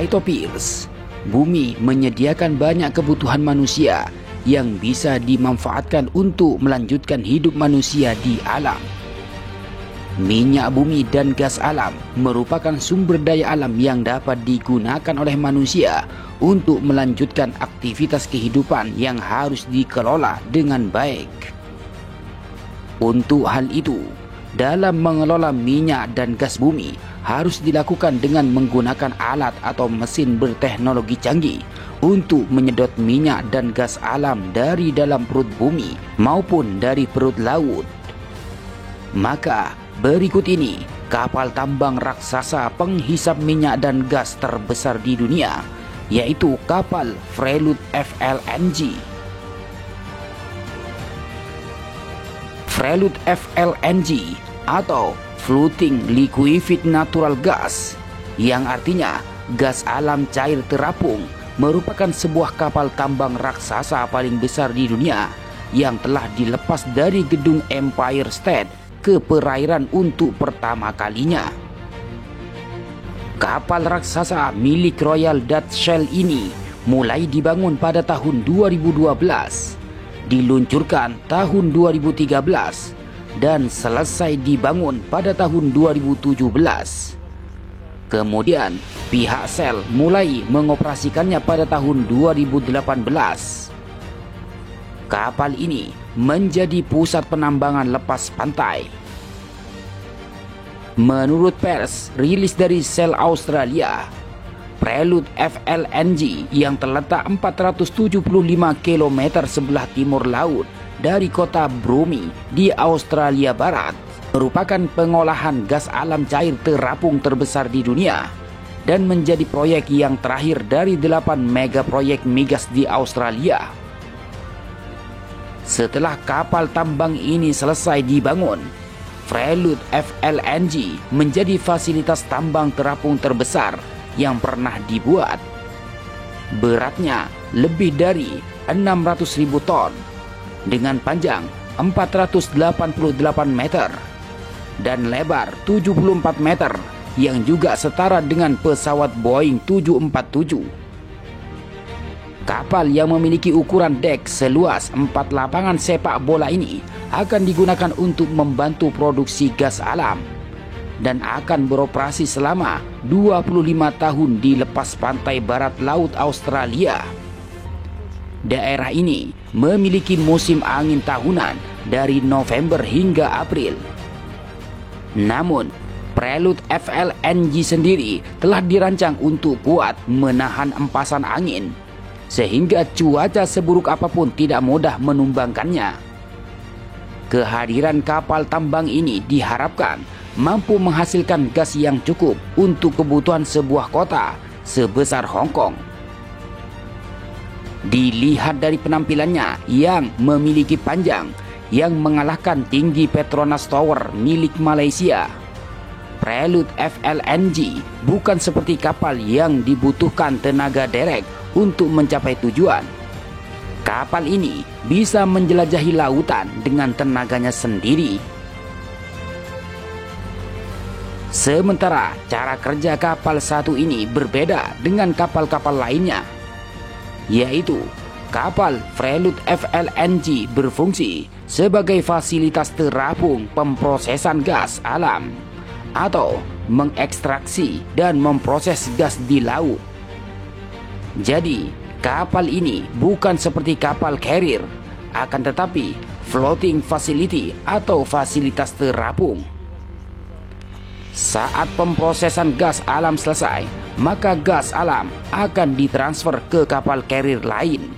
Phytosphere. Bumi menyediakan banyak kebutuhan manusia yang bisa dimanfaatkan untuk melanjutkan hidup manusia di alam. Minyak bumi dan gas alam merupakan sumber daya alam yang dapat digunakan oleh manusia untuk melanjutkan aktivitas kehidupan yang harus dikelola dengan baik. Untuk hal itu, dalam mengelola minyak dan gas bumi harus dilakukan dengan menggunakan alat atau mesin berteknologi canggih untuk menyedot minyak dan gas alam dari dalam perut bumi maupun dari perut laut. Maka berikut ini kapal tambang raksasa penghisap minyak dan gas terbesar di dunia, yaitu kapal Prelude FLNG. Prelude FLNG atau Floating Liquefied Natural Gas, yang artinya gas alam cair terapung, merupakan sebuah kapal tambang raksasa paling besar di dunia yang telah dilepas dari gedung Empire State ke perairan untuk pertama kalinya. Kapal raksasa milik Royal Dutch Shell ini mulai dibangun pada tahun 2012, diluncurkan tahun 2013, dan selesai dibangun pada tahun 2017. Kemudian pihak Shell mulai mengoperasikannya pada tahun 2018. Kapal ini menjadi pusat penambangan lepas pantai. Menurut pers rilis dari Shell Australia, Prelude FLNG yang terletak 475 km sebelah timur laut dari kota Bromley di Australia Barat merupakan pengolahan gas alam cair terapung terbesar di dunia dan menjadi proyek yang terakhir dari 8 mega proyek migas di Australia. Setelah kapal tambang ini selesai dibangun, Prelude FLNG menjadi fasilitas tambang terapung terbesar yang pernah dibuat. Beratnya lebih dari 600.000 ton dengan panjang 488 meter dan lebar 74 meter yang juga setara dengan pesawat Boeing 747. Kapal yang memiliki ukuran dek seluas 4 lapangan sepak bola ini akan digunakan untuk membantu produksi gas alam dan akan beroperasi selama 25 tahun di lepas pantai barat laut Australia. Daerah ini memiliki musim angin tahunan dari November hingga April. Namun, Prelude FLNG sendiri telah dirancang untuk kuat menahan empasan angin, sehingga cuaca seburuk apapun tidak mudah menumbangkannya. Kehadiran kapal tambang ini diharapkan mampu menghasilkan gas yang cukup untuk kebutuhan sebuah kota sebesar Hong Kong. Dilihat dari penampilannya yang memiliki panjang yang mengalahkan tinggi Petronas Tower milik Malaysia, Prelude FLNG bukan seperti kapal yang dibutuhkan tenaga derek untuk mencapai tujuan. Kapal ini bisa menjelajahi lautan dengan tenaganya sendiri. Sementara cara kerja kapal satu ini berbeda dengan kapal-kapal lainnya, yaitu kapal Prelude FLNG berfungsi sebagai fasilitas terapung pemprosesan gas alam atau mengekstraksi dan memproses gas di laut. Jadi, kapal ini bukan seperti kapal carrier, akan tetapi floating facility atau fasilitas terapung. Saat pemprosesan gas alam selesai, maka gas alam akan ditransfer ke kapal carrier lain.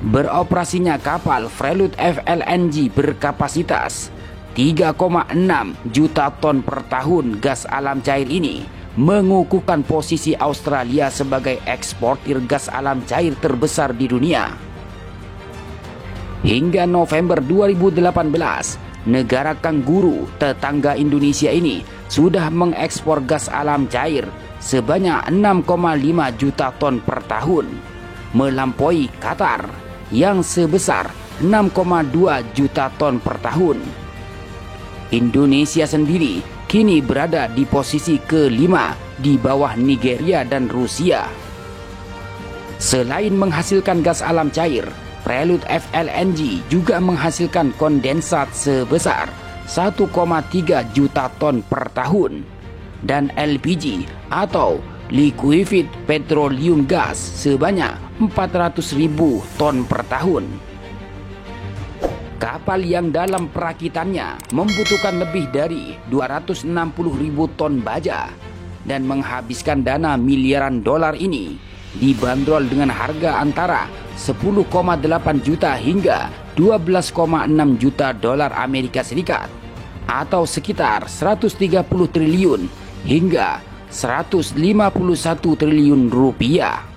Beroperasinya kapal Prelude FLNG berkapasitas 3,6 juta ton per tahun gas alam cair ini mengukuhkan posisi Australia sebagai eksportir gas alam cair terbesar di dunia. Hingga November 2018, negara Kangguru tetangga Indonesia ini sudah mengekspor gas alam cair sebanyak 6,5 juta ton per tahun, melampaui Qatar yang sebesar 6,2 juta ton per tahun. Indonesia sendiri kini berada di posisi kelima di bawah Nigeria dan Rusia. Selain menghasilkan gas alam cair, Prelude FLNG juga menghasilkan kondensat sebesar 1,3 juta ton per tahun dan LPG atau Liquefied Petroleum Gas sebanyak 400.000 ton per tahun. Kapal yang dalam perakitannya membutuhkan lebih dari 260.000 ton baja dan menghabiskan dana miliaran dolar ini dibanderol dengan harga antara 10,8 juta hingga 12,6 juta dolar Amerika Serikat atau sekitar 130 triliun hingga 151 triliun rupiah.